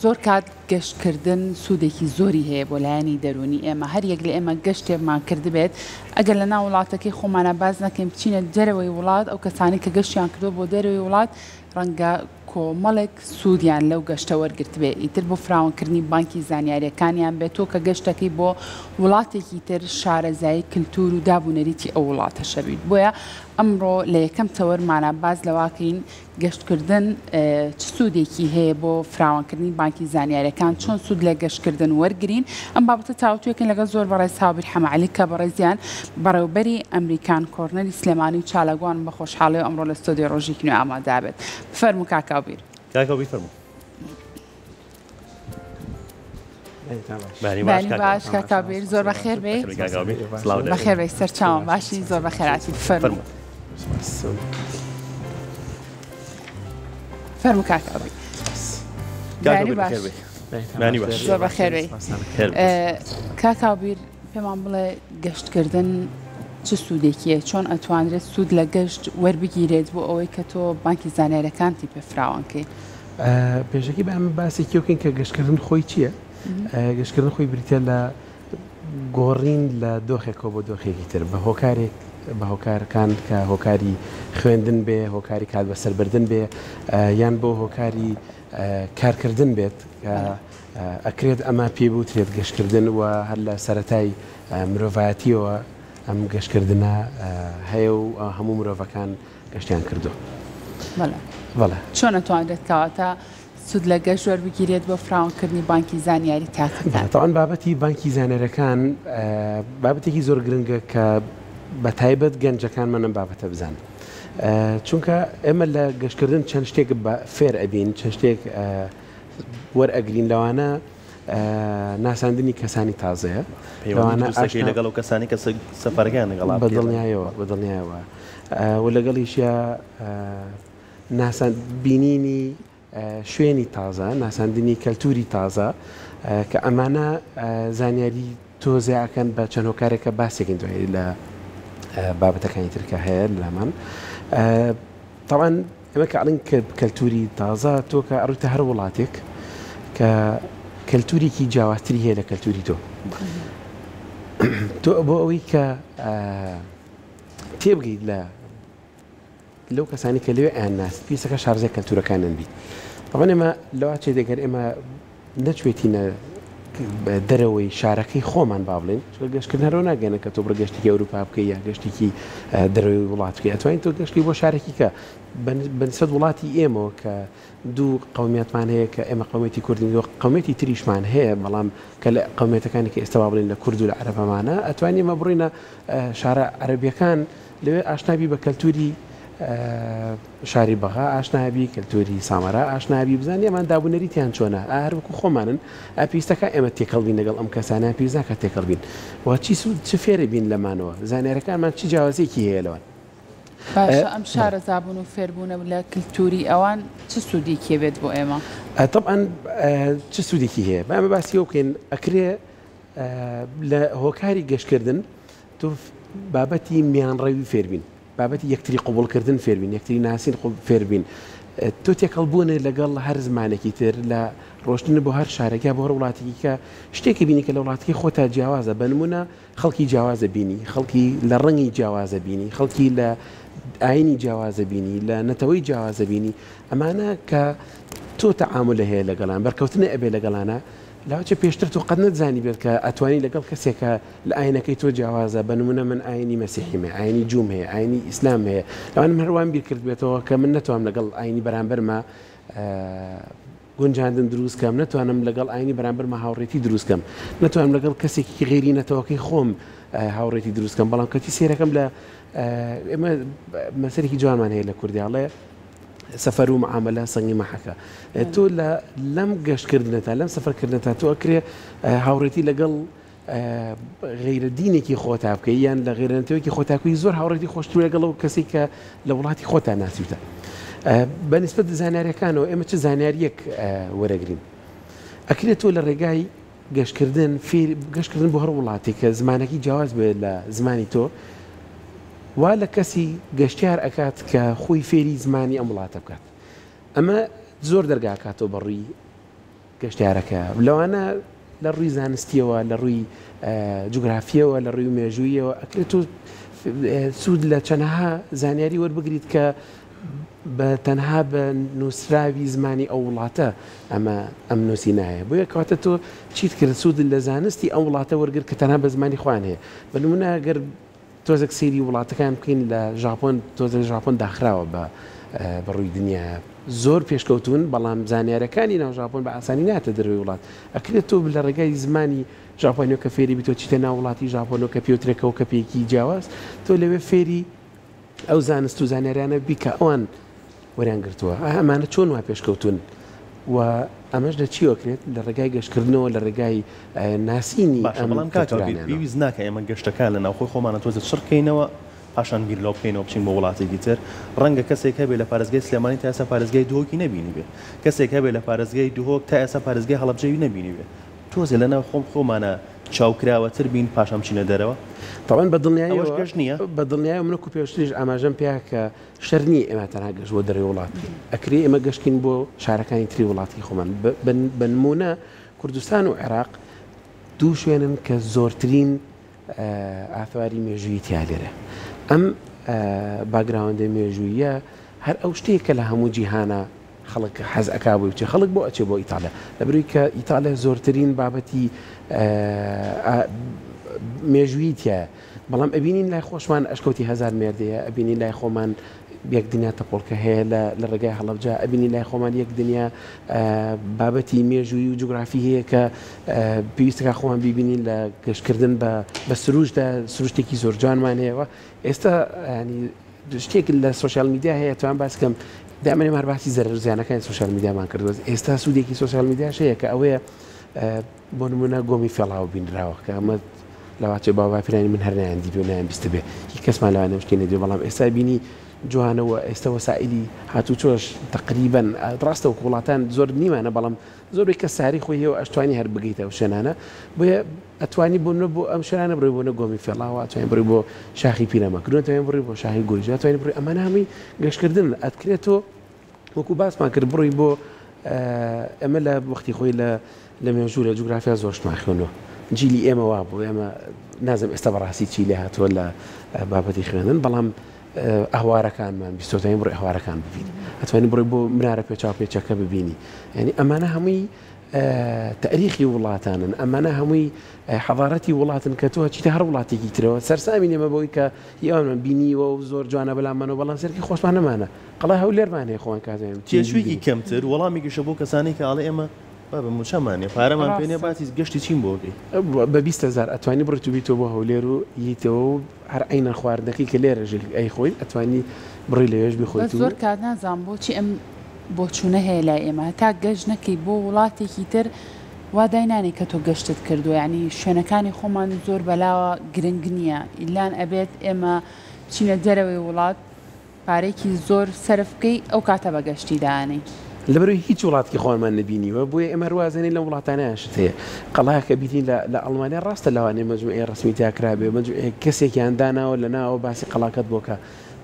زۆر کات گەشتکردن سوودێکی زۆری هەیە بۆ لایەنی دەرونی ئێمە هەر یەک لە ئێمە گەشتێکمان کردبێت ئەگەر لە ناو وڵاتەکەی خۆمانە باز نەکەین بچینە دەرەوەی وڵات ئەو کەسانی کە گەشتیان کردو بۆ دەرەوەی وڵات ڕەنگە کۆمەڵێک سوودیان لەو گەشتە وەرگرت بێ ئیتر بۆ فراوانکردنی بانکی زانیاریەکانیان بێت تۆ کە گەشتەکەی بۆ وڵاتێکی تر شارەزایی کللتور و دابوونەریتی ئەو وڵاتە شەبیت بۆیە ئەمڕۆ لە یەکەم تەوەرمانە باز لەواکەین گەشتکردن چ سوودێکی هەیە بۆ فراوانکردنی بانکی زانیاریەکان چۆن سوود لە گەشتکردن وەرگین ئەم بابەتە تاوتوێکن لەگەڵ زۆر بەڕێز هاوبیر حەمەعەلی کە بەڕێزیان بەڕێوەبەری ئەمریکان کۆرنەلی سلێمانی و چالاگوان بە خۆشحاڵی ئەمڕۆ لە ستۆدیۆ ڕۆژێکی نوێ ئامادە بێت فەرموو کاک هاوبیر. کاک هاوبیر فەرموو. بانی باش کاک هاوبیر زۆر بەخێر بێ. بەخێر بێ سەرچاوم باشی زۆر بەخێراتی فەرموو. فەرموو کاک هاوبیر. بانی باش زۆر بەخێر بێ. کاک هاوبیر پێمان بڵێ گەشتکردن چ سوودێکیە چۆن ئەتوانرێت سوود لە گەشت وەربگیرێت بۆ ئەوەی کە تۆ بانکی زانیاریەکانتی پێ فراوانکەی. پێشەکی بە ئەمە باسێکی وکەین کە گەشتکردن خۆی چییە؟ گەشتکردن خۆی بریتە لە گۆڕین لە دۆخێکەوە بۆ دۆخێکی تر بە هۆکارێک بە هۆکارەکان کە هۆکاری خوێندن بێ هۆکاری کات بەسەربردن بێ یان بۆ هۆکاری کارکردن بێت کە ئەکرێت ئەمە پێ بوترێت گەشتکردن و هەر لە سەرەتای مرۆڤایەتیەوە ئەم گەشتکردنە هەیە و هەموو مرۆڤەکان گەشتیان کردو. بەڵێ چۆن ئەتوانرێت کەواتە سود لە گەشت وەربگیرێت بۆ فراوانکردنی بانکی زانیاری تاکەکان. تاوان بابەتی بانکی زانیاریەکان بابەتێکی زۆر گرنگە کە بە تایبەت گەنجەکانمان ئەم بابەتە بزان. چونکە ئێمە لە گەشتکردن چەند شتێک فێر ئەبین چەند شتێک وەرئەگرین لەوانە ناساندنی کەسانی تازەیە لەگەڵ و کەسانی کە سەفەرگیان لەگەڵ بەدڵنیایەوە و لەگەڵیشیە بینینی شوێنی تازە ناساندنی کەلتوری تازە کە ئەمانە زانیاری تۆزیاکەن بە چەند هۆکارێکە باسێکین دوایی لە بابەتەکانی ترکە هەیە لەمان طبعاً ئەمە کە ئەڵین کەلتوری تازە تۆ کە ئەڕوتە هەر وڵاتێک کە کەلتوریکی جیاوازتری هەیە لە کەلتوری تۆ بۆ ئەوەی کە تێبگەیت لەو کەسانی کە لەوێ ئەیانناست پێویستەکە شارژەی کەلتورەکانن بیت. طبعاً ئێمە لەوا چێ دەگەر ئێمە نەچوێتینە دەرەوەی شارەکەی خۆمان با بڵێن گەشتکردن هەرەوە ناگەنە کە تۆ بڕ گەشتێکی ئەوروپا بکەی یا گەشتێکی دەرەوەی وڵاتکەی ئەتوانین تۆ گەشتی بۆ شارێکی کە بەنسبەت وڵاتی ئێمەوە کە دوو قەومیەتمان هەیە کە ئێمە قەومێتی کوردین و قەومێتی تریشمان هەیە بەڵام کە لە قەومێتەکانی کە ئێستا با بڵێن لە کورد و لە عەرەبەمانە ئەتوانین ئێمە بڕینە شارە عەرەبیەکان لەوێ ئاشنابی بە کەلتوری شاری بەغا ئاشنابی کەلتوری سامەرا ئاشنابی بزانانی ئەمان دابوونەریتیان چۆنە هەر وەکو خۆمانن ئەپیستەکە ئێمە تێکەڵبین لەگەڵ ئەم کەسانیان پێویستە تێکەڵبین و چ فێرە بین لەمانەوە زانیاریەکانمان چ جیاوازێکی هەیە لەوان. باشە ئەم شارەزابوون و فێربوونە لە کللتوری ئەوان چ سوودێکی بێت بۆ ئێمە؟ طبعاً چ سوودێکی هەیە بە ئەمە باسی بکەین ئەکرێ لە هۆکاری گەشتکردن تۆ بابەتی میانڕەوی فێربین بابەتی یەکتری قوبوڵکردن فێربین یەکتری ناسین فێربین تۆ تێکەڵبوونە لەگەڵ هەر زمانێکی تر لە ڕۆشتن بۆ هەر شارێکە بۆ هەر وڵاتێکی کە شتێکی بینی کە لە وڵاتەکەی خۆتا جیاوازە بە نمونە خەڵکی جیاوازە بینی خەڵکی لە ڕەنگی جیاوازە بینی خەڵکی لە ئاینی جیاوازە بینی لە نەتەوەی جیاوازە بینی ئەمانە کە تۆ تەعامل هەیە لەگەڵان بەرکەوتنە ئەبێ لەگەڵانە لاوچە پێشتر تۆ قەت نەتزانی بێت کە ئەتوانی لەگەڵ کەسێکە لە ئاینەکەی تۆ جیاوازە بە نمونە من ئاینی مەسیحیمە ئاینی جووم هەیە ئاینی ئیسلام هەیە لەوان هەروان بیر کرد بێتەوە کە من نەتوانم لەگەڵ ئاینی بەرامبەرمە گونجاندن دروست کەم نەتوانم لەگەڵ ئاینی بەرامبەرمە هاوڕێتی دروست کەم نەتوانم لەگەڵ کەسێکی غێری نەتەوەکەی خۆم هاوڕێتی دروست کەم بەڵام کەتی سێرەکەم لە ئێمە مەسەرێکی جوانمان هەیە لە کوردیاڵێ سەفەر و معاملە سەنگی مەحەکە تۆ لەم گەشتکردنەوە لەم سەفەرکردنەوە تۆ ئەکرێ هاوڕێتی لەگەڵ غیرە دینێکی خۆتا بکەی یان لە غیرەنەتەوەیەکی خۆتاکوی زۆر هاوڕێتی خۆشتر لەگەڵ ئەو کەسی کە لە وڵاتی خۆتا ناسیوتە. بەنسبەت زانیاریەکانەوە ئێمە چه زانیاریەک وەرەگرین ئەکرێت تۆ لە ڕێگای گەشتکردن بۆ هەر وڵاتی کە زمانێکی جیاواز بێت لە زمانی تۆ وا لە کەسی گەشتیار ئەکات کە خۆی فێری زمانی ئەم وڵاتە بکات ئەمە زۆر دەرگاکاتەوە بەڕووی گەشتیارەکە لەوانە لە ڕووی زانستیەوە لە ڕووی جوگرافیەوە لە ڕووی مێژوویەوە ئەکرێت و سوود لە چەندەها زانیاری وەربگریت کە بە تەنها بە نووسراوی زمانی ئەو وڵاتە ئەم نووسی نایە بۆیە کەواتە تۆ چیت کرد سوود لە زانستی ئەو وڵاتە وەرگر کە تەنها بە زمانی خوان هەیە بە نمونە گەر تۆزێک سەیری وڵاتەکان بکەین لە ژاپۆن تۆزێک ژاپۆن داخراوە بە ڕووی دنیا زۆر پێشکەوتون بەڵام زانیارەکانی ناو ژاپۆن بە ئاسانی ناتە دەروی وڵات ئەکرێت تۆ لە ڕێگای زمانی ژاپۆنیەوە کە فێری بیتۆ چیتە ناو وڵاتی ژاپۆنەوە کە پێوترێکەوە کە پێکی جیاواز تۆ لەوێ فێری ئەو زانست و زانیاریانە بیکە ئەوان وەریان گرتووە ئەمانە چۆن وا پێشکەوتون و ئەمەش لە چیوەکرێت لە ڕێگای گەشتکردنەوە لە ڕێگای ناسینی بەڵام کاتویست ناکە ئێمە گەشتەکان لە ناوخۆی خۆمانە تۆزت شڕکەینەوە پاشان بیر لەو بکەینەوە بچین بۆ وڵاتێکی تر ڕەنگە کەسێک هەبێ لە پارێزگای سلێمانی تا ئێستا پارێزگای دوهۆکی نەبینی بێ کەسێک هەبێ لە پارێزگای دوهۆک تا ئێستا پارێزگای هەڵەبجەوی نەبینی بێ تۆزێ لە ناو خۆمانە چاوکراوەتر بین پاشان بچینە دەرەوە طبعا بە دڵنیایە منکو پێشتریش ئاماژەم پێیا کە شەرنی ئێمە تەنها گەشت بۆ دەرەوەی وڵات ئەکری ئێمە گەشتین بۆ شارەکانی تری وڵاتی خۆمان بە نمونە کوردستان و عێراق دوو شوێنن کە زۆرترین ئاثاری مێژووی تیا لێرە ئەم باگراوەندە مێژوویە هەر ئەو شتێک کە لە هەموو جیهانە خەڵک حەز ئەکا بۆی بچێ خەڵک بۆ ئەچێ بۆ ئیتالیا لەبەروی کە ئیتالیا زۆرترین بابەتی مێژووی تایە بەڵام ئەبینین لای خۆشمان ئەشکەوتی هزار مێردەیە ئەبینین لای خۆمان یەک دنیا تەپۆڵکە هەیە لە ڕێگای هەڵەبجە ئەبینی لای خۆمان یەک دنیا بابەتی مێژووی و جوگرافی هەیە کە پێویستەکە خۆمان بیبینین لە گەشتکردن بە سروشدا سروشتێکی زۆر جوانمان هەیەوە ئێستا ینی شتێک لە سوۆشیال میدیا هەیە توان باسکەم دامەێ مەرباسی زەرەر زیانەکانی سوۆشیال میدیامان کردووە ئێستا سوودێکی سوۆشیال میدیاش هەیە کە ئەوەیە بۆ نمونە گۆمی فێڵاو بینراوە کە ئەمە لەواچێ باپیرانی من هەر نایاندی بێ و نایان بێ هیچ کەسمان لەوانە شتێنە دێ بەڵام ئێستا بینی جوانەوە ئێستا وەسائلی هاتوو چۆش تقریبەن ڕاستە و وڵاتان زۆر نیمانە بەڵام زۆرێک کە ساری خۆی هەیە و ئەشتوانی هەر بگەیتەوە شوێنانە بۆیە ئەتوانی بۆ بۆ ئەم شوێنانە بڕێ بۆ گۆمی فێڵاوە ئەتوانین بڕێ بۆ شاخی پیرەمەکردن توانین بڕێ بۆ شاخی گۆریژ ئەتوانین بڕێ ئەمانە هەمووی گەشتکردن ئەتکرێتەوە وەکو باسمان کرد بڕۆی بۆ ئەمە لە وەختی خۆی لە مێژوو لە جوگرافیا زۆر شتمان خوێنەوە جیلی ئێمە وا بوو ئێمە نازم ئێستا بەڕاستی چی لێ هاتووە لە بابەتی خوێندن بەڵام ئەهوارەکانمان بیستۆتەین بڕێ ئەهوارەکان ببینی ئەتوانین بڕێ بۆ منارە پێچاو پێچەکە ببینی یعنی ئەمانە هەمووی تاریخی وڵاتانن ئەمانە هەمووی حەضارەتی وڵاتن کە تۆ چیتە هەر وڵاتێکی ترەوە سەرسامی نێمە بۆی کە یامان بینیوە و زۆر جوانە بەلامانەوە بەڵام سەرکی خۆشمان نەمانە قەڵای هەولێرمان هەیە خۆیان کاتێن کێشوێکی کەمتر وەڵامی گەشە بۆ کەسانی کە ئاڵێ ئێمە بە موچەمانێ پارەمان پێێنێ باتی گەشتی چین بۆگەی بە 20,000 ئەتوانی بڕێت و بیتەوە بۆ هەولێر و ییتەوە و هەر ئەینە خواردنەکەی کە لێرە ژێ ئەی خۆی ئەتوانی بڕی لەوێش بخۆیت زۆر کات نازان بۆچی ئەم بۆ چوونە هەیە لای ئێمە تا گەشت نەکەی بۆ وڵاتێکی تر وا داینانی کە تۆ گەشتت کردو یعنی شوێنەکانی خۆمان زۆر بەلاوە گرنگ نییە ئیلان ئەبێت ئێمە بچینە دەرەوەی وڵات پارێکی زۆر سەرفکەی ئەو کاتە بە گەشتی دانەی لەبەروی هیچ وڵاتکی خۆمان نبینیوە بۆیە ئێمە ڕوازێنی لە وڵاتانە شت هەیە قەڵایەکە بیتین لە ئەڵمانیا ڕاستە لەوانێ مەجموعەیە ڕسمی تاکرابێ کەسێکیان داناوە لە ناوە باسی قەڵاکەت بۆکە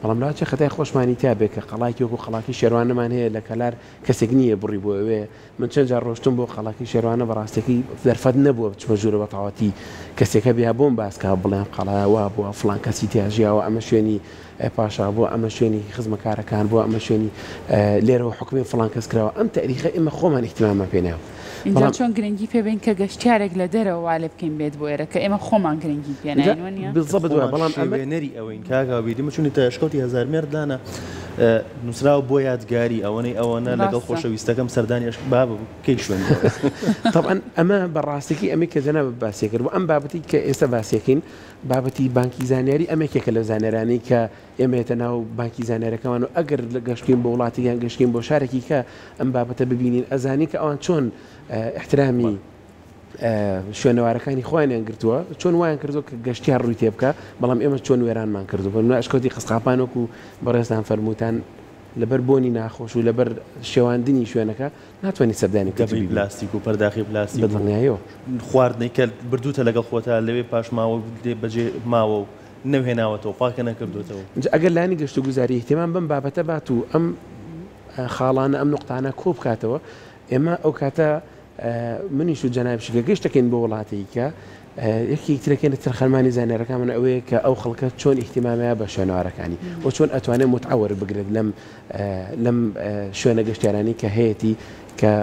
بەڵام لاچە خەتای خۆشمانی تا بێت کە قەڵاکی وەکو قەڵاکی شێوانەمان هەیە لە کەلار کەسێک نییە بڕی بۆ ئەوێ من چەند جار ڕۆشتم بۆ قەڵاکی شێوانە بەڕاستێکی دەرفەت نەبووە بچمە ژوورە بەتەواتی کەسێکە بیا بۆم باسکە بڵێم قەڵاوا بووە فڵان کەسی تیاژیاوە ئەمە شوێنی پاشا بۆ ئەمە شوێنی خزمەکارەکان بۆ ئەمە شوێنی لێرەوە حکومی فڵان کەس کراوە ئەم تاریخە ئێمە خۆمان احتیماممان پێناوە اینجا چۆن گرنگی پێبین کە گەشتیارێک لە دەرەوە لێ بکەین بێت بۆ ئێرە کە ئێمە خۆمان گرنگی پێناوە بالضبط بەڵام ئەمەنەری ئەوەین کاگا بیدی چونی تا شکوتی هزار مێردانە نووسراوە بۆ یادگاری ئەوەنەی ئەوەنە لەگەڵ خۆشەویستەکەم سەردانیش بابە کەی شوێن طبعا ئەمە بەڕاستێکی ئەمە کە جەناب باسی کرد و ئەم بابەتی کە ئێستا باسیەکەین بابەتی بانکی زانیاری ئەمێکێکە لە زانێرانی کە ئێمەێتە ناو بانکی زانێرەکەمان و ئەگەر لە گەشتین بۆ وڵاتیان گەشتین بۆ شارێکی کە ئەم بابەتە ببینین ئەزانی کە ئەوان چۆن احترامی شوێنەوارەکانی خۆیان گرتووە چۆن وایان کردو کە گەشتیان ڕووی تێ بکە بەڵام ئێمە چۆن وێرانمان کردو بە ئەشکۆتی قسقاپانۆک و بەڕێزدان فەرمووتان لەبەر بۆنی ناخۆش و لەبەر شێواندنی شوێنەکە ناتوانانی سەردانی کەبی پلاستیک و پەرداخی پلاستیک بەدڵنیایەوە خواردنەی کە بردوتە لەگەڵ خۆتا لەوێ پاش ماوە بەجێ ماوە و نەوهێناوەتەوە پاکە نەکردوێتەوە ئەگەر لانی گەشت و گوزاری احتیمام بم بابەتە بات و ئەم خاڵانە ئەم نقطانە کۆ بکاتەوە ئێمە ئەو کاتە منیش و جەنابشکە گەشتەکەین بۆ وڵاتێکە یەکی ترەکەن ترخەرمانی زانێرەکان من ئەوەیە کە ئەو خەڵکە چۆن ئیحتیمامەیە بە شوێنەوارەکانی و چۆن ئەتوانێت متعەوەر بگرێت لەم شوێنە گەشتیارانی کە هەیەی کە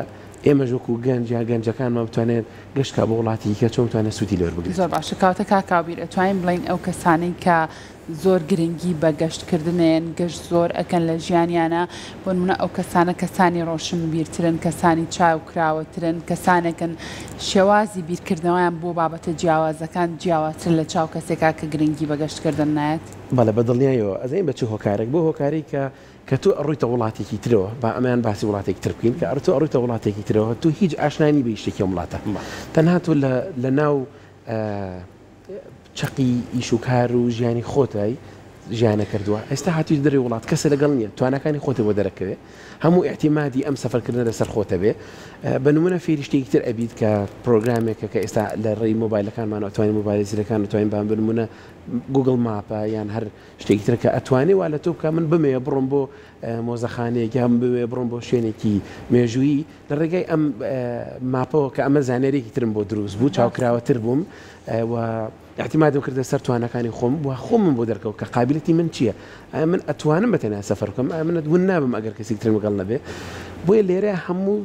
ئێمە ژوەکو گەنج یا گەنجەکانمان بتوانێت گەشتکە بۆ وڵاتی کە چۆن بتوانێت سوودی لێوە بگرێت. زۆر باشە کاوتە کاکاوبیر ئەتوانین بڵین ئەو کەسانەی کە زۆر گرنگی بە گەشتکردنێن گەشت زۆر ئەکەن لە ژیانیانە بۆ نمونە ئەو کەسانە کەسانی ڕۆشنبیرترن کەسانی چاوکراوەترن کەسانێکن شێوازی بیرکردنەوەیان بۆ بابەتە جیاوازەکان جیاوازتر لە چاو کەسێکا کە گرنگی بە گەشتکردن نایەت. بەڵێ بەدڵنیایەوە ئەزین بەچ هۆکارێک بۆ هۆکاری کە تۆ ئەڕوویتە وڵاتێکی ترەوە با ئەمان باسی وڵاتێکی تر بکەین کە ئەرتۆ ئەڕوویتە وڵاتێکی ترەوە تو هیچ ئاشنانی بە شتێکی وڵاتە تەنها تۆ لە ناو چقی ئیش و کار و ژیانی خۆتایی ژیانە کردووە ئێستا هاتووی دەرەوەی وڵات کەسە لەگەڵ نییە توانەکانی خۆتی بۆ دەرەکەوێ هەموو احتیمادی ئەم سەفەرکردن لەسەر خۆتە بێ بە نمونە فێری شتێکی تر ئەبیت کە پرۆگرامێکە کە ئێستا لە ڕێی مۆبایلەکانمان ئەتوانین مۆبایلەکان ئەتوانین بان بنمونە گوگل ماپە یان هەر شتێکی تر کە ئەتوانێ وا لە تۆ بکە من بمێ بڕۆم بۆ مۆزەخانەیەک یان بمێ بڕۆم بۆ شوێنێکی مێژووی لە ڕێگەی ئەم ماپەوە کە ئەمە زانێرێکی ترم بۆ دروست بوو چاوکراوەتر بووم و احتیمادم کردە سەر توانەکانی خۆم و خۆمم بۆ دەرکەوت کە قابلەتی من چییە من ئەتوانم بەتەنیا سەفەر بکەم منە ون نابم ئەگەر کەسێک تر لەگەڵ نەبێ بۆیە لێرە هەموو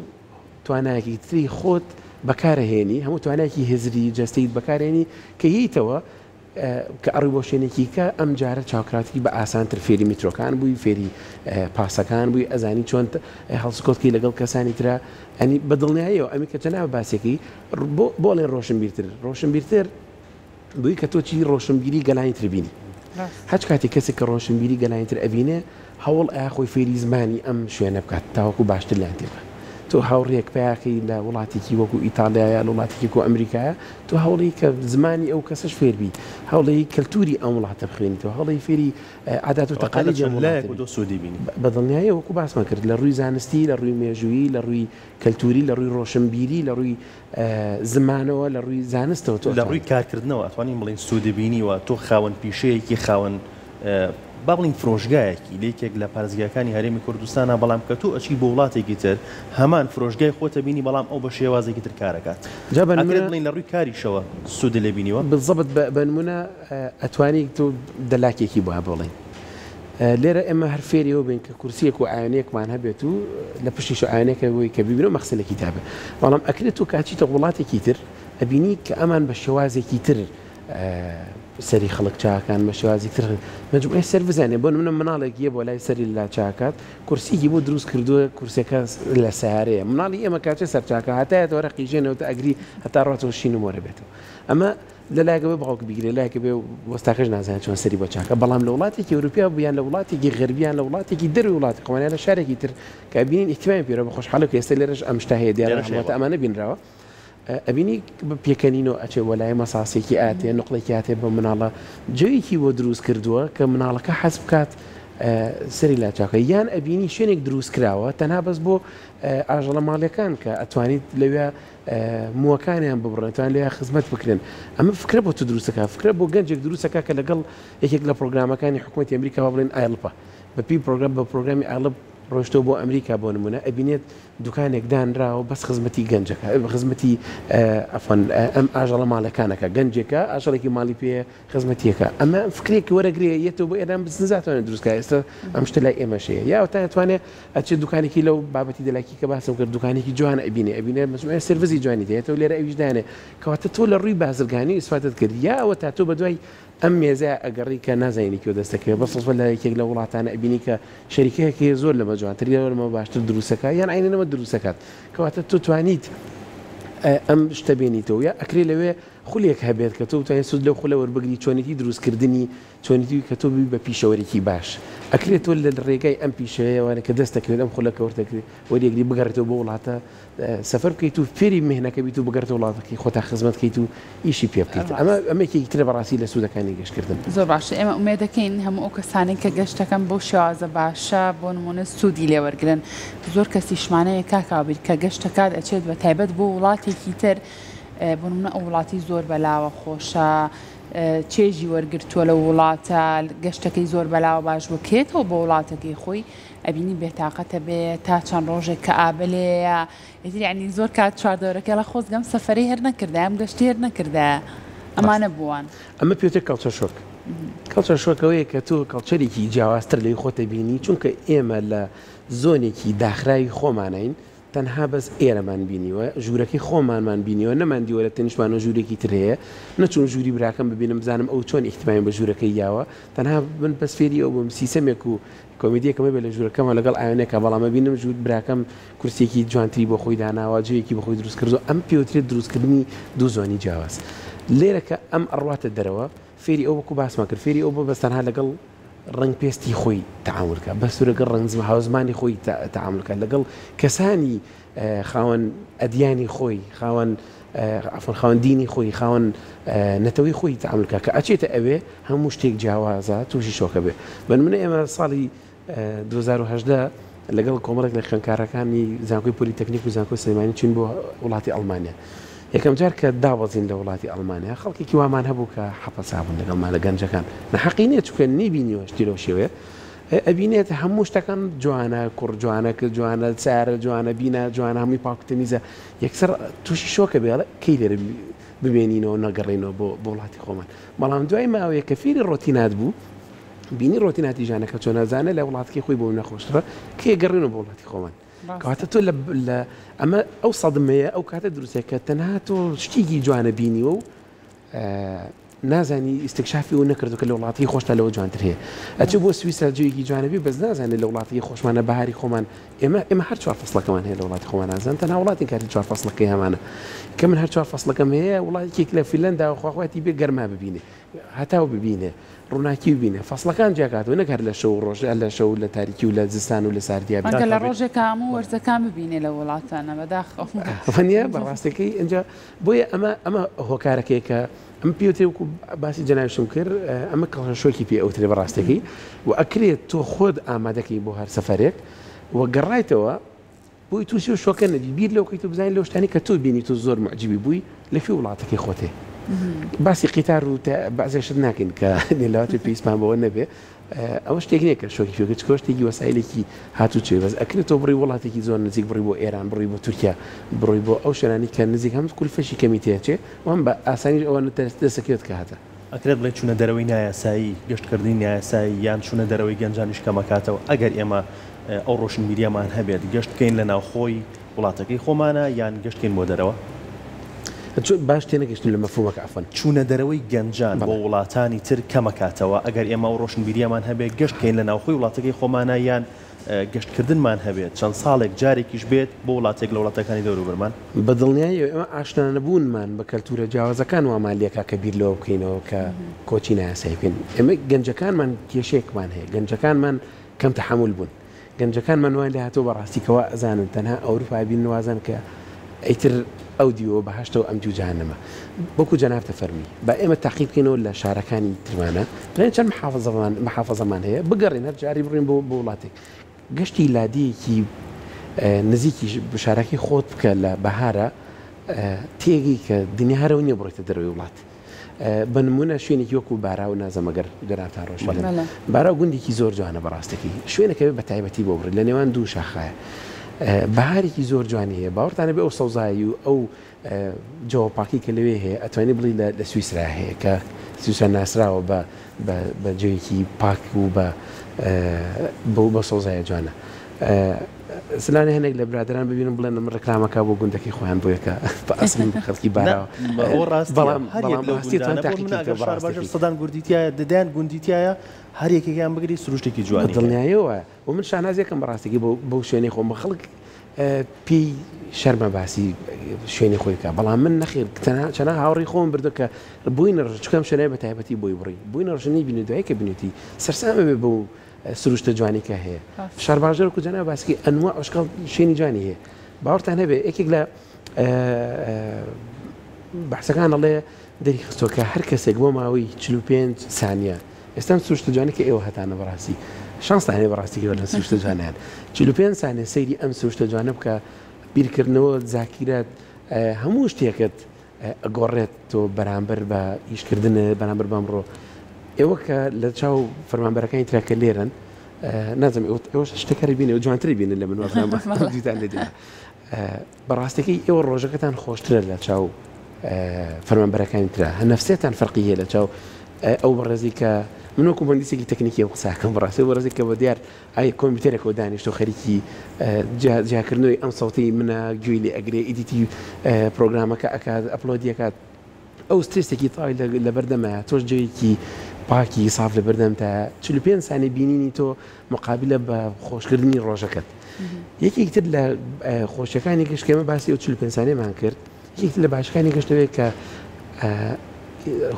توانایەکی تری خۆت بەکارهێنی هەموو توانایەکی هێزری جەستەیت بەکارهێنی کە هیتەوە کە ئەڕووی بۆ شوێنێکی کە ئەم جارە چاوکراتی بە ئاسانتر فێری میترۆکان بووی فێری پاسەکان بووی ئەزانی چۆن هەڵسکۆتکی لەگەڵ کەسانی ترە ئەنی بەدڵنیاییەوە ئەمی کە جەناب باسێکی بۆڵێن ڕۆشنبیرتر بووی کە تۆ چی ڕۆشنبیری گەلانی تر بینی هەچ کاتێک کەسێک کە ڕۆشنبیری گەلانی تر ئەبینێ هەوڵ ئاخۆی فێری زمانی ئەم شوێنە بکات تاوەکو باشتر لیان تێ بکات تۆ هاوڕێک پیاکەی لە وڵاتێکی وەکو ئیتالیایە لە وڵاتێکی و ئەمریکایە تۆ هەوڵی کە زمانی ئەو کەسەش فێربی هەوڵی کەلتوری ئەم وڵاتە بخوێنیتەوە هەوڵی فێری عادات و تەقالیدی سوودی بینی بەدڵنیایە وەکو باسمان کرد لە ڕووی زانستی لە ڕووی مێژووی لە ڕووی کەلتوری لە ڕووی ڕۆشنبیری لە ڕووی زمانەوە لە ڕووی زانستەوە تۆ لە ڕووی کارکردنەوە ئەتوانین بڵین سوودی بینیوە تۆ خاوەن پیشەیەکی خاوەن با بڵین فرۆژگایەکی لێکێک لە پارێزگاکانی هەرێمی کوردستانە بەڵام کە تۆ ئەچی بۆ وڵاتێکی تر هەمان فرۆژگای خۆتە بینی بەڵام ئەو بە شێوازێکی تر کارەکات بڵین لە ڕووی کاریشەوە سوودی لێ بینیوە بالضبط بە نمونە ئەتوانی تۆ دەلاکێکی بۆ بڵین لێرە ئێمە هەر فێریەوە بین کە کورسیەک و ئاوێنەیەکمان هەبێت و لە پشتیش ئاوێنەکەەوەی کە ببینەوە مەخسنێکی تابێ بەڵام ئەکرێت و کاچیتە وڵاتێکی تر ئەبینی کە ئەمان بە شێوازێکی تر سەری خەڵک چاکان بە شێوازی تر مەجموعی سەر بزانێ بۆ نمونە مناڵێک یە بۆ لای سەری لا چاکات کورسیکی بۆ دروست کردووە کورسەکە لە سیارەیە مناڵی ئێمە کاتێ سەر چاکە هەتایەتەوە ڕقیژێنەوە تا ئەگری هەتا ڕاتەوە شین و مۆرە بێتەوە ئەمە لە لایەکەوە باوک بیگرێ لایەکە بێ وەستاکەش نازانێت چۆن سەری بۆ چاکە بەڵام لە وڵاتێکی ئەوروپیا بوویان لە وڵاتێکی غەربیان لە وڵاتێکی دەروی وڵاتی قوانیان لە شارێکی تر کە بینین ئیحتیمامی پێرە بە خۆشحاڵە کە ئێستا لێرەش ئەم شتە هەیە دیارە ئەمانە بینراوە ئەبینی پیەکەنینەوە ئەچێ وەلای مەساسێکی ئاتێ نقڵێکی ئاتێ بە مناڵە جویکی بۆ دروست کردووە کە مناڵەکە حەز بکات سەری لا چاکە یان ئەبینی شوێنێک دروست کراوە تەنها بەس بۆ ئاژەڵە ماڵیەکان کە ئەتوانیت لەوێ مووەکانیان ببڕێتوان لێ خزمەت بکرێن ئەمە فکرە بۆ تو دروستەکە فکرە بۆ گەنجێک دروستەکە کە لەگەڵ یەکێک لە پرۆگرامەکانی حکوومەتی ئەمریکا بڵێن ئایلپە بەپی پرۆگرام بە پرۆگرامی ئایلپ ڕۆشتۆ بۆ ئەمریکا بۆ نمونە ئەبینێت دوکانێک دانراوە بەس خزمەتی گەنجەکە خزمەتی ئەم ئاژەڵە ماڵەکانەکە گەنجێکە ئاژەڵێکی ماڵی پێ خزمەتیەکە ئەمە فکرێکی وەرەگرێ یەتەوە بۆ ئێران بزنزاتوانێت دروستکە ئێستا ئەم شتە لای ئێمەشەیە یا ئەتوانێت ئەچێت دوکانێکی لەو بابەتی دەلاکی کە باسم کرد دوکانێکی جوان ئەبینێ مەجموعە سێرڤیسی جوانی دێتەوە لێرە ئەویش دانێ کەواتە تۆ لە ڕووی بازرگانی ئیسفادەت کرد یا ئەوە تا تۆ بەدوای ئەم مێزە ئەگەڕی کە نازانینی و دەستەکەوێت بەسڵ لە یەکێک لە وڵاتانە ئەبینی کە شەریکەیەکی زۆر لەمە جوانترەوە باشتر دروستەکە یان عینەوە دروستەکات کەواتە تۆ توانیت ئەم شتە بینیتەوە یا ئەکرێ لەوێ خولێک هەبێت کە تۆ توانێت سود لەو خولە وەربگری چۆنیتی دروستکردنی چۆنیتی کە تۆ بە پیشەوەرێکی باش ئەکرێت تۆ لە ڕێگای ئەم پیشەوەیەوانە کە دەستەکرێت ئەم خولەکە وەرتەکرێت وەریەکری بگەڕێتەوە بۆ وڵاتە سەفەر بکەیت و فێری مهنەکە بیت و بگەڕێتە وڵاتەکەی خۆتا خزمەت بکەیت و ئیشی پێ بکەیت ئەمەیەکی ترە بەڕاستی لە سوودەکانی گەشتکردن زۆر باشە ئێمە ئومێد دەکەین هەموو ئەو کەسانێک کە گەشتەکەم بۆ شێوازە باشە بۆ نمونە سوودی لێوەرگرن زۆر کەسیشمانەیە کاکاوبیر کە گەشتەکات ئەچێت بە تایبەت بۆ وڵاتێکی تر بۆ نمونە ئەو وڵاتی زۆر بەلاوە خۆشە چێژی وەرگرتووە لە وڵاتە گەشتەکەی زۆر بەلاوە باش بکێتەوە بە وڵاتەکەی خۆی ئەبینی بێتاقەتە بێ تا چەند ڕۆژێک کە ئابلەیە ینی زۆر کات چواردەوەرەکە لە خۆزگەم سەفەری هەر نەکردا ئەم گەشتی هەر نەکردا ئەمانە بووان ئەمە پێوتە کەڵچەر شۆک کەڵچەر شۆکەوەیە کە تۆ کەڵچەرێکی جیاوازتر لەی خۆتە بینی چونکە ئێمە لە زۆنێکی داخراوی خۆمانین تەنها بەس ئێرەمان بینیوە ژوورەکەی خۆمانمان بینیوە نەماندیوە لە تەنیشمانە ژوورێکی تر هەیە نەچون ژووری براکەم ببینم بزانم ئەو چۆن ئیحتیمایم بە ژوورەکەی یاوە تەنها من بەس فێری ئەو بم سیسەمێک و کۆمیدیەکەمە بێ لە ژوورەکەمە لەگەڵ ئاوێنێکە بەڵامە بینم ژوور براکەم کورسێکی جوانتری بۆ خۆی داناوە جوێیەکی بە خۆی دروست کردو ئەم پێوترێت دروستکردنی دوو زۆنی جیاواز لێرەکە ئەم ئەڕواتە دەرەوە فێری ئەو بەکو باسمان کرد فێری ئەو بۆ بەستەنها لەگەڵ ڕنگ پێستی خۆی تەعاملکە بە سوورەگەڵ ڕنگزم هاوزمانی خۆی تەعاملکە لەگەڵ کەسانی خاوەن ئەدیانی خۆی خاوەن دینی خۆی خاوەن نەتەوەی خۆی تەعاملکە کە ئەچێتە ئەوێ هەموو شتێک جیاوازە تووشی شۆکە بێ بنمونە ئێمە ساڵی 2010 لەگەڵ کۆمەڵێک لە خوێندکارەکانی زانکۆی پۆلیتەکنیک و زانکۆی سلێمانی چین بۆ وڵاتی ئەڵمانیا یەکەم جار کە دابەزین لە وڵاتی ئەڵمانیا خەڵکێکی وامان هەبوو کە حەپەسابوون لەگەڵمان لە گەنجەکان نەحەقی نییە چونکە نەیبینیوە شتی لەو شێوەیە ئەبینێت هەموو شتەکان جوانە کوڕ جوانە کە جوانە چارە جوانە بینە جوانە هەمووی پاکتەمیزە یەکسەر تووشی شۆکە بێڵە کەی لێرە ببێنینەوە نەگەڕێنەوە بۆ وڵاتی خۆمان بەڵام دوای ماوەیە کە فێری ڕۆتینات بوو بینی ڕۆتیناتی ژانەکە چۆن نازانە لە وڵاتکی خۆی بۆ نەخۆشترە کێ گەڕێنەوە بۆ وڵاتی خۆمان کەواتە تۆ لە ئەمە ئەو سەدمەیە ئەو کاتە دروستێکە تەنها تۆ شتێکی جوانە بینیوە و نازانی ئیسێکشافی و نەکردو کە لە وڵاتی خۆشتا لەوە جوانتر هەیە ئەچ بۆ سویسرا جوێیەکی جوانەبی بەس نازانێت لە وڵاتی خۆشمانە بەهاری خۆمان ئێمە هەر چوار فەسڵەکەمان هەیە لە وڵاتی خۆمان نازان تەنها وڵاتی کاری چوار فەسڵەکەی هەمانە کە من هەر چوار فەسڵەکەم هەیە وڵاتێک لە فیلەندا خواخواتی بێ گەرما ببینێ هەتاو ببینێ ڕووناکی ببینێ فەسڵەکان جیاکاتەوە نەکار لە شەو ڕۆژ لە شەو لە تاریکی و لە زستان و لە ساردیا بکە لە ڕۆژێک هەموو وەرزەکان ببینێ لە وڵاتانە بەداخەوە بەڕاستەکەی اینجا بۆیە ئەمە هۆکارەکەی کە ئەم پێوتێ وکو باسی جەناویشم کرد ئەمە کەڵشۆکی پێ ئەوترێ بەڕاستەکەی و ئەکرێت تۆ خۆت ئامادەکەی بۆ هەر سەفەرێک و گەڕایتەوە بۆی تووشی و شۆکە نەبی بیر لەوکەی تو بزانین لەو شتانی کە تۆ بینی تو زۆر معجبی بووی لەفی وڵاتەکەی خۆتێ باسی قیتار و بەعزێشت ناکەین کە نێلاوەتی پێیسمان بەوە نەبێ ئەوە شتێک نییە کە شۆکی فێکە چکۆ شتێکی وەسایلێکی هاتوچێ بەس ئەکرێت تۆ بڕی وڵاتێکی زۆر نزیک بڕی بۆ ئێران بڕی بۆ تورکیا بڕی بۆ ئەو شوێنانی کە نزیک هەم کولفەشی کەمیتەیەچێ وەم بە ئاسانی ئەوە دەسەکەوێت کە هاتە ئەکرێت بڵێ چوونە دەرەوەی نایاسایی گەشتکردنی نایاسایی یان چوونە دەرەوەی گەنجانیش کەمەکاتەوە ئەگەر ئێمە ئەو ڕۆشنبیریامان هەبێت گەشت بکەین لە ناوخۆی وڵاتەکەی خۆمانە یان گەشتکەین بۆ دەرەوە باش تێنەگەشتن لە مەفهومەکە ئەفەن چوونە دەرەوەی گەنجان بۆ وڵاتانی تر کەمەکاتەوە ئەگەر ئێمە ئەو ڕۆشنبیریامان هەبێت گەشتکەین لە ناوخۆی وڵاتەکەی خۆمانە یان گەشتکردنمان هەبێت چەند ساڵێک جارێکیش بێت بۆ وڵاتێک لە وڵاتەکانی دەوروبەرمان بەدڵنیایی ئێمە ئاشنا نەبوونمان بە کەلتورە جیاوازەکان وامالیەکە کە بیر لەوە بکەینەوە کە کۆچی نایاسایی بکەین ئێمە گەنجەکانمان کێشەیەکمان هەیە گەنجەکانمان کەم تەحمل بوون گەنجەکانمان وای لە هاتۆ بەڕاستیکەوە ئەزانن تەنها ئەوروپا بین نوازان کە ئەیتر ئەو دیوە بەهشتەوە ئەم جوجانەمە بۆکو جەنابتە فەرمی با ئێمە تاقیب بکەینەوە لە شارەکانی ترمانە لەن چەند محافەزەمان هەیە بگەڕین هەر جاری بڕین بۆ وڵاتێک گەشتی لادیەکی نزیکی شارەکەی خۆت بکە لە بەهارە تێگی کە دنیا هەرەوە نییە بڕێتە دەروی وڵات بنمونە شوێنێکی وەکو بارا و نازەمەگەر گەرانتا ڕۆژ بارا و گوندێکی زۆر جوانە بەڕاستەکەی شوێنەکەوێت بە تایبەتی بۆ بڕێت لە نێوان دوو شاخایە بەهارێکی زۆر جوانی هەیە باوەڕتانە بێ ئەو سەوزایی و ئەو جەوەپاکی کە لەوێ هەیە ئەتوانێت بڵی لە سویسرا هەیە کە سویسرا ناسراوە بە جێیەکی پاک و بە سەوزایە جوانە سلانە هەنێک لە برادران ببینم بڵێن من ڕێکلامەکە بۆ گوندەکەی خۆیان بۆیەکە بە ئەسڵ خەڵکی بارا سەدان گوندیتیایە دەدایان گوندیتیایە هەر یەکێکیان بگری سروشتێکی جوان دڵنیایەوە و من شانازیەکەم بەڕاستێکی بەو شوێنی خۆم بە خەڵک پێی شەرمە باسی شوێنی خۆیکە بەڵام من نەخیر چەنە هاوڕی خۆم بردو کە بووینە ڕچکەم شوێنەیە بە تایبەتی بۆی بڕی بووینە ڕژنی بینی دوای کە بینێتی سەرسامە بێ بەو سروشتە جوانی کە هەیە شار باژەر و جەناب باسکی ئەنواع عشقال شوێنی جوانی هەیە باوەڕتان هەبێ یەکێک لە بەحسەکان ئەڵێ دەری خستۆ کە هەر کەسێک بۆ ماوەی 45 سانیە ئێستا سروشتە جوانی کە ئێوە هەتانە بەڕاستی شانستان هەیە بەڕاستیەوە لە سروشتە جوانیان 45 سانیە سەیری ئەم سروشتە جوانە بکە بیرکردنەوە زاکیرات هەموو شتێکت ئەگۆڕێت تۆ بەرامبەر بە ئیشکردن بەرامبەر بەمڕۆ ئێوە کە لە چاو فەرمانبەرەکانی تراکە لێرن نازم ئێوە شتەکاری بینێ و جوانتری بینن لە منوەخان لێ بەڕاستەکەی ئێوە ڕۆژەکەتان خۆشترە لە چاو فەرمانبەرەکانی ترا هەنەفسێتان فەرقی هەیە لە چاو ئەو بەڕێزی کە من وەکو مهندسێکی تەکنیکی ئەو قساکەم بەڕاستی بەڕێزی کە بە دیار ئای کۆمپیوتەرێکەوە دانیشت و خەریکی جیاکردنەوەی ئەم سەوتی منە گوێی لێ ئەگرێ ئیدیتی پرۆگرامەکە ئەکات ئەپلۆدیەکات ئەو سترێسێکی تاوی لە بەردەمە تۆش جێیەکی پاکی ساف لە بەردەم تا 45 سانی بینینی تۆ مقابلە بە خۆشکردنی ڕۆژەکەت یەکێکتر لە خۆشیەکانی گەشتکەمە باسی و 45 سانێمان کرد یەکێک لە باشەکانی گەشتەوەی کە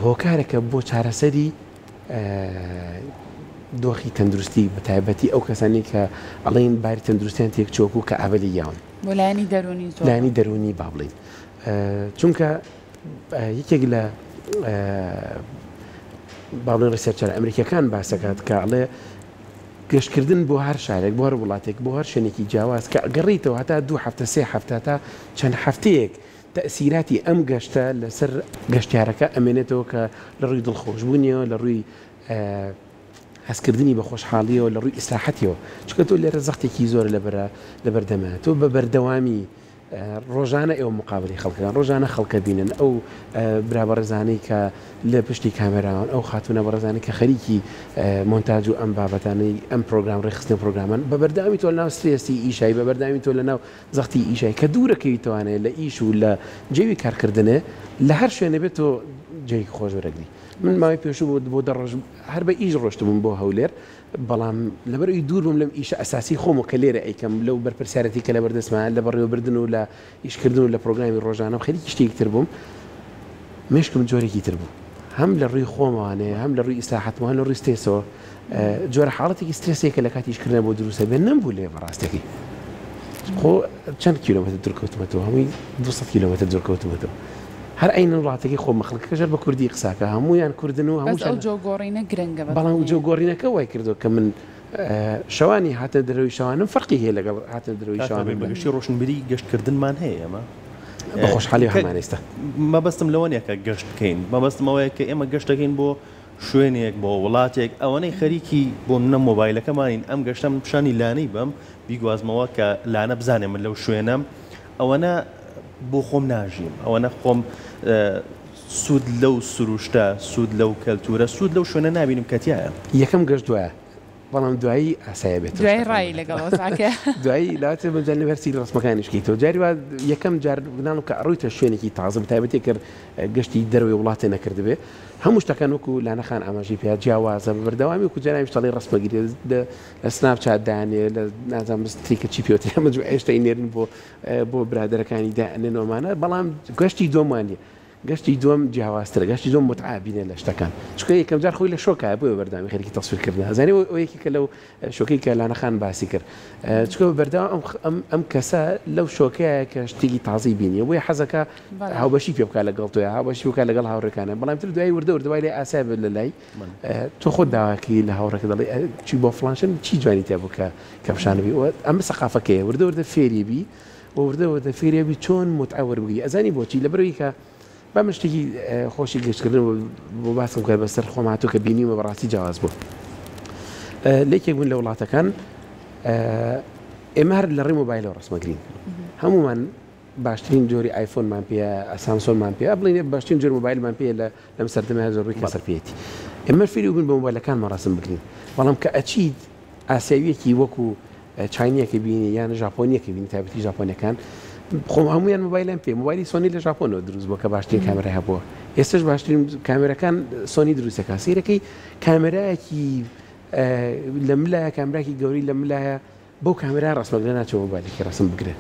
هۆکارێکە بۆ چارەسەری دۆخی تەندروستی بە تایبەتی ئەو کەسانی کە ئەڵێن باری تەندروستیان تێک چۆکو کە ئاوەلی یاون بۆ لایانی دەرونی با بڵین چونکە یەکێک لە باڵێن ڕیسێرچەر ئەمریکەکان باسەکات کە ئەڵێ گەشتکردن بۆ هەر شارێک بۆ هەر وڵاتێک بۆ هەر شوێنێکی جیاواز کە گەڕیتەوە هەتا 2 هەفتە 3 هەفتە تا چەند هەفتەیەک تەسیراتی ئەم گەشتە لەسەر گەشتیارەکە ئەمێنێتەوە کە لە ڕووی دڵخۆشبوونیەوە لە ڕووی هەستکردنی بە خۆشحاڵیەوە لە ڕووی ئیسراحەتیەوە چکە تۆ لێرە زەختێکی زۆر لە بەردەمە تۆ بە بەردەوامی ڕۆژانە ئێوە مقابلی خەڵکەکان ڕۆژانە خەڵکە بینن ئەو برا بەڕێزانەی کە لە پشتی کامێراون ئەو خاتونە بەڕێزانەی کە خەریکی مۆنتاژ و ئەم بابەتانەی ئەم پرۆگرام ڕێخستنی پرۆگرامان بە بەردامی تۆ لە ناو سترێسی ئیشایی بە بەردامی تۆ لە ناو زەختی ئیشایی کە دوورەکەویتوانێت لە ئیش و لە جێوی کارکردنە لە هەر شوێنە بێت تۆ جێی خۆش وەرەگری من ماوەی پێشوو بۆ دەڕۆژ هەر بە ئیش ڕۆشتبووم بۆ هەولێر بەڵام لەبەرەوەی دوور بووم لەم ئیشە ئەساسی خۆم و کە لێرە ئەیکەم لەو بەرپرسیارەتی کە لە بەردەستمان لە بەڕێوەبردن و لە ئیشکردن و لە پرۆگرامی ڕۆژانە و خەریکی شتێکی تر بووم مێشکم جۆرێکی تر بوو هەم لە ڕووی خۆمەوانێ هەم لە ڕووی ئیسراحەتمان لە ڕووی سترێسەوە جۆرە حاڵەتێکی سترێسێکە لە کاتی ئیشکردن بۆ دروستە بێ نەمبوو لێ بەڕاستەکەی خۆ چەند کیلۆمەتر دوورکەوتمەوە هەمووی 200 کیلۆمەتر دوورکەوتمەوە هەر ئەین وڵاتێکی خۆ مەخلەکەژەر بە کوردی قساکە هەمویان کوردن و هەموو جۆگۆڕینە گرنگە بەڵام جۆگۆڕینەکە وای کردو کە من شەوانی هاتە دەرەوەی شەوانم فەرقی هەیە لەگەڵ هاتە دەرەوەی شەوان بەگشتی ڕۆشنبیری گەشتکردنمان هەیە ئەمە بە خۆشحالی هەمانێستا مەبەستم لەوەنیە کە گەشت بکەین مەبەستمەوەیە کە ئێمە گەشتەکەین بۆ شوێنێک بۆ وڵاتێک ئەوەنەی خەریکی بۆ منە مۆبایلەکەمانین ئەم گەشتم پیشانی لانەی بم بیگوازمەوە کە لانە بزانێ من لەو شوێنەم ئەوەنە بۆ خۆم ناژیم ئەوەنە خۆم سوود لەو سروشتە سوود لەو کەلتورە سوود لەو شوێنە نبینم کەتیایە یەکەم گەشت دوایە بەڵام دوایی ئاسایە بێت دوای ڕای لەگەڵ دوایی لاواتێ بەجان لەبەرسی ڕسمەکانیشکیتەوە جاری وا یەکەم جار بناڵم کە ئەڕوویتە شوێنێکی تازە بەتایبەتی کرد گەشتی دەروی وڵاتێ نەکردبێ هەموو شتەکان وەکو لانەخان ئاماژی پێ جیاوازە بەردەوامی وەکو جەناوی شتەڵی ڕسمەگیری لە سناپچات دانێ لە نازانم ستریکە چی پێوتری ئەمە ئێشتا نێرن بۆ برادەرەکانی دانێنەوەمانە بەڵام گەشتی دۆمانیە گەشتی دوم جیاوازترە گەشتی دوم متعابینە لە شتەکان چکە یەکەم جار خۆی لە شۆکە بۆ بەردامی خەریکی تەسویرکردن زانێ ئەو یەکی کە لەو شۆکەی کە لانەخان باسی کرد چکە بەرداوام ئەم کەسە لەو شۆکەیە کە شتێکی تازی بینیە بۆیە حەزەکە هاوبەشی پێ بکات لەگەڵ تۆیە هاوبەشی بکات لەگەڵ هاوڕێکانە بەڵام تر دوای وردەوای لێ ئاسا بێت لە لای تۆ خۆت داواکی لە هاوڕێکە دەڵێ چی بۆ فڵانشن چی جوانی تێ بوو کە پیشانەبی ئەمە سەقافەکەیە وردە فێریبی وردە فێریبی چۆن متعەوەر بگری ئەزانی بۆچی لەبەرەوەی کە بەم شتێکی خۆشی گەشتکردن بۆ باسم کرد بەسەر خۆماتۆ کە بینیمە بەڕاستی جیاواز بوو لێکێک بوون لە وڵاتەکان ئێمە هەر لە ڕێی مۆبایلەوە ڕسمەگرین هەمومان باشترین جۆری ئایفۆنمان پێە ئەسامسۆنمان پێ بڵێنێ باشترین جۆر مۆبایلمان پێ لەم سەردەمە زۆربەی کەسەر پێێتی ئێمە فێری بوون بە مۆبایلەکانمان ڕسم بکرین بەڵام کە ئەچیت ئاسیاویەکی وەکو چاینیەکە بینی یان ژاپۆنیەکە بینی تایبەتی ژاپۆنیەکان خۆم هەمویان مۆبایلم پێ مۆبایلی سۆنی لە ژاپۆنەوە دروست بووە کە باشترین کامێرای هەبووە ئێستش باشترین کامێرەکان سۆنی دروستەکە سیرەکەی کامێرایەکی لە ملایە کامراکی گەوری لە ملایە بەو کامێرا ڕسمەگرە ناچەوە مۆبایلێکی ڕسم بگرێ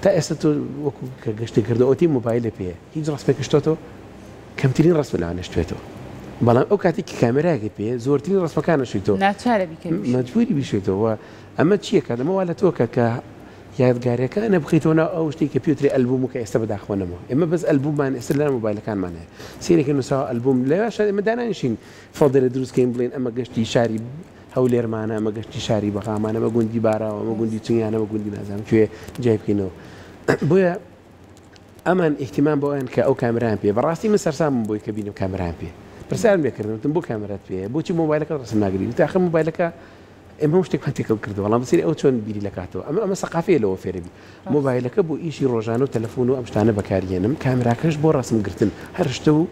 تا ئێستا تۆ وەکو کە گەشتی کردو ئۆتی مۆبایلە پێ هیچ ڕسمێک شتۆتەوە کەمترین ڕسم لەوانە شتێتەوە بەڵام ئەو کاتێکی کامێرایەکە پێ زۆرترین ڕسمەکانە شویتەوە ناچارە بیکەین مەجبوری بیشێتەوە ئەمە چییە کە دەمە وا لە تۆکە کە یادگاریەکە نەبخیتەوە ئەو شتێک کە پێوتری ئەلبوم و کە ئێستا بەداخۆنەوە ئێمە بەس ئەلبوممان ئێستا لە مۆبایلەکانمان هەیە سیرێکی نووساوە ئەلبوم لەوێ شاید ئێمە دانانیشین فۆڵدەرە دروستکەین بڵێن ئەمە گەشتی شاری هەولێرمانە ئەمە گەشتی شاری بەغامانە ئەمە گوندی باراوە ئەمە گوندی چنگیانەوە گوندی نازانم کوێ جای بکەینەوە بۆیە ئەمان ئیحتیمان بۆ ئەن کە ئەو کامران پێ بەڕاستی من سەرسامم بۆی کە بینم کامران پێ پرسیارم لێکردنتم بۆ کامرات پێ بۆچی مۆبایلەکە ڕسم ناگری تاخە مۆبایلەکە ئێمە شتێکمان تێکەڵ کردو بەڵام بەسەری ئەو چۆن بیری لەکاتەوە ئەمە سەقافەیە لەوە فێرەبی مۆبایلەکە بۆ ئیشی ڕۆژانە و تەلەفۆن و ئەم شتانە بەکارهێنم کامراکەش بۆ ڕسمگرتن هەر شتە و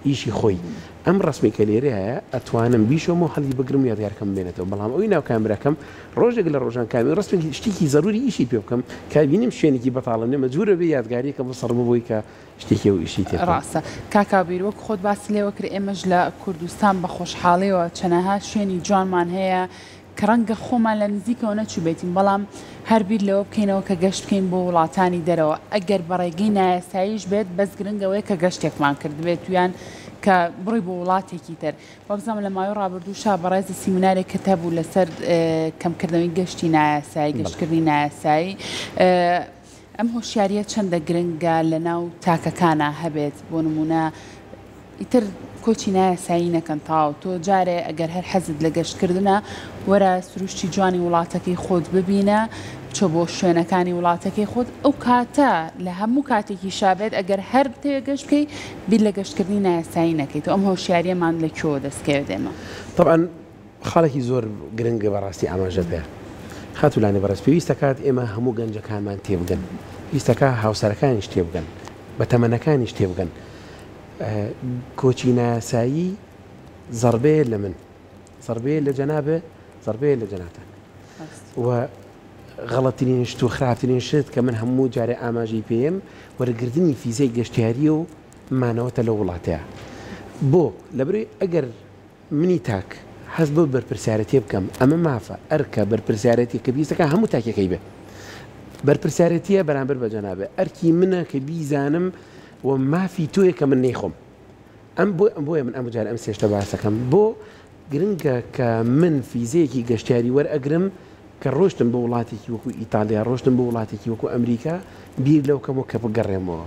ئیشی خۆی ئەم ڕسمی کە لێرە هەیە ئەتوانم بیشۆم و هەڵی بگرم و یادگارکەم بێنێتەوە بەڵام ئەوی ناو کامراکەم ڕۆژێک لە ڕۆژان کامی ڕستێکی شتێکی زەروری ئیشی پێ بکەم کابینیم شوێنێکی بەتاڵم نێمە جوورە بێ یادگاریەکە بە سەرمە بۆی کە شتێکی و ئیشی تێ ڕاستە کاکابیر وەک خۆت باسی لێوە کرد ئێمەش لە کوردستان بە خۆشحاڵیەوە چەنەها شوێنی جوانمان هەیە کە ڕەنگە خۆمان لە نزیکەوە نەچوو بێتین بەڵام هەربیر لەوە بکەینەوە کە گەشت بکەین بۆ وڵاتانی دەرەوە ئەگەر بەڕێگەی نایاساییش بێت بەس گرنگەوەی کە گەشتێکمان کرد بێت ویان کە بڕی بۆ وڵاتێکی تر وەبزانم لە ماوەی ڕابردووشا بەڕێز سیمینارێک کە هەبوو لەسەر کەمکردنەوەی گەشتی نایاسایی گەشتکردنی نایاسایی ئەم هۆشیاریە چەندە گرنگە لە ناو تاکەکانە هەبێت بۆ نمونە ئیتر کۆچی نایاسایی نەکەن تاو تۆ جارێ ئەگەر هەر حەزت لە گەشتکردنە وەرە سروشتی جوانی وڵاتەکەی خۆت ببینە چۆ بۆ شوێنەکانی وڵاتەکەی خۆت ئەو کاتە لە هەموو کاتێکی شابێت ئەگەر هەر تێگەشت بکەی بیر لە گەشتکردنی نایاسایی نەکەیت ئەم هۆشیاریەمان لەکوێوە دەستکەوێت ئێمە طبعا خاڵێکی زۆر گرنگە بەڕاستی ئاماژە پێ خاتولانێ بەڕست پێویستە کات ئێمە هەموو گەنجەکانمان تێبگەن پێویستەکە هاوسەرەکانیش تێبگەن بە تەمەنەکانیش تێبگەن کۆچی نایاسایی زەربەیە لە من زەربەیە لە جەنابێ زەربەیە لە جەناتە و غەڵەتترین شت و خراپترین شت کە من هەموو جارێ ئاماژەی پێم وەرەگرتنی فیزای گەشتیاری و مانەوەتە لە وڵاتەیە بۆ لەبەرەوەی ئەگەر منی تاک حەز بۆ بەرپرسیارەتی بکەم ئەمە مافە ئەرکە بەرپرسیارەتی کە بیستەکە هەموو تاکەکەی بێ بەرپرسیارەتیە بەرامبەر بە جەنابێ ئەرکی منە کە بیزانم و مافی تۆیە کە من نەیخۆم ئەم بۆیە من ئەم جار ئەم سێشتە باسەکەم بۆ گرنگە کە من فیزەیەکی گەشتیاری وەرئەگرم کە ڕۆشتم بە وڵاتێکی وەکو ئیتالیا ڕۆشتم بە وڵاتێکی وەکو ئەمریکا بیر لەو کەمەوە کە بگەڕێمەوە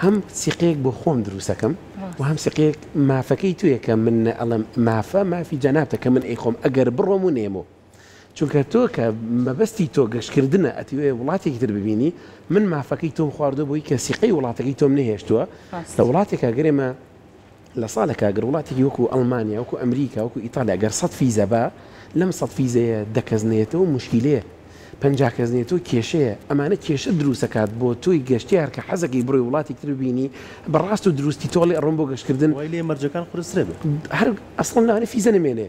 هەم سیقەیەک بۆ خۆم دروستەکەم و هەم سیقەیەک مافەکەی تویە کە من ئەڵم مافە مافی جەنابتە کە من ئەیخۆم ئەگەر بڕۆم و نێمەوە چونکە تۆ کە مەبەستی تۆ گەشتکردنە ئەتیوێ وڵاتێکی تر ببینی من مافەکەی تۆم خواردە بۆی کە سیقەی وڵاتەکەی تۆم نەهێشتووە لە وڵاتێکە گەرێمە لە ساڵێکە گەر وڵاتێکی وەکو ئەڵمانیا وەکو ئەمریکا وەکو ئیتالیا گەر 100 فیزە بە لەم 100 فیزەیە دەکەزنێتەوە مشکیلەیە 50 کەزنێتەوە کێشەیە ئەمانە کێشە دروستەکات بۆ تۆی گەشتیار کە حەزەکەی بڕۆی وڵاتی تر بینی بەڕاست و دروستی تۆڵی ئەڕۆم بۆ گەشتکردن لێ مەرجەکان قورسرێ بێت هەر ئەسڵن لەوانێ فیزە نمێنێ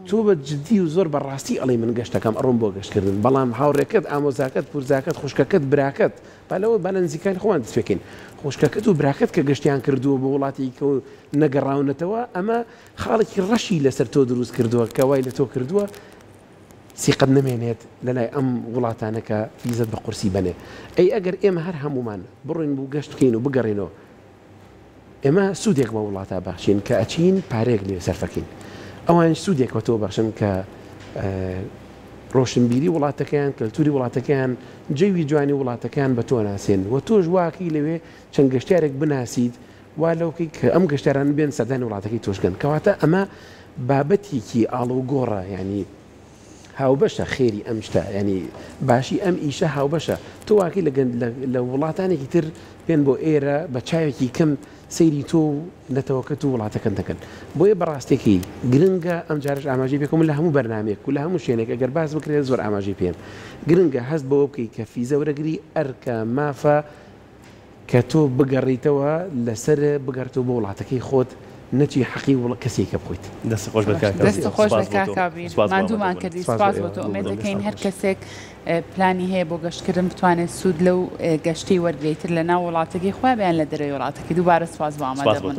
تۆ بە جددی و زۆر بەڕاستی ئەڵێ من گەشتەکەم ئەڕۆم بۆ گەشتکردن بەڵام هاوڕێکت ئامۆزاکەت پورزاکەت خوشکەکەت براکەت بالەوە بە لە نزیکانی خۆیان دەستپێکەین خوشکەکەت و براکەت کە گەشتیان کردووە بە وڵاتی کە نەگەڕاونەتەوە ئەمە خاڵێکی ڕەشی لەسەر تۆ دروست کردووە کە وای لە تۆ کردووە سیقەت نمێنێت لەلای ئەم وڵاتانەکە فیزت بە قورسی بنێ ئەی ئەگەر ئێمە هەر هەمومان بڕۆین بوو گەشت بکەین و بگەڕێنەوە ئێمە سوودێک بە وڵاتە باشین کە ئەچین پارێک لێ سەرفەکەین ئەوان سوودێکەوە تۆ باشن کە ڕۆشنبیری وڵاتەکەیان کەلتوری وڵاتەکەیان جەوی جوانی وڵاتەکەیان بە تۆ ناسێن و تۆش واکی لەوێ چەند گەشتارێک بناسیت وا لەوکەی کە ئەم گەشتاران بێن سەردانی وڵاتەکەی تۆشکەن کەواتە ئەمە بابەتێکی ئاڵ و گۆڕە ینی هاوبەشە خێری ئەم شتە ینی باشی ئەم ئیشە هاوبەشە تۆ واقعی لە وڵاتانێکی تر پێن بۆ ئێرە بە چاوێکی کەم سەیری تۆ نەتەوەکەت و وڵاتەکەن دەکەن بۆیە بەڕاستێکی گرنگە ئەم جارش ئاماژەی پێکم لە هەموو بەرنامێک و لە هەموو شوێنێک ئەگەر باس بکرێت زۆر ئاماژەی پێم گرنگە هەست بەوە بکەی کە فیزە وەرەگری ئەرکە مافە کە تۆ بگەڕیتەوە لەسەر بگەڕێتەوە بۆ وڵاتەکەی خۆت نەچی حەقی وڵە کەسێکە بخۆیت دەست خۆش بە کاکابیر مادوومان کردی سپاس بۆ تۆ ئومێد دەکەین هەر کەسێک پلانی هەیە بۆ گەشتکردن بتوانێت سوود لەو گەشتی وەرگێتر لە ناو وڵاتەکەی خۆیان بەیان لە دەرەوەی وڵاتەکەی دووبارە سپاس بۆ ئامادەبوون.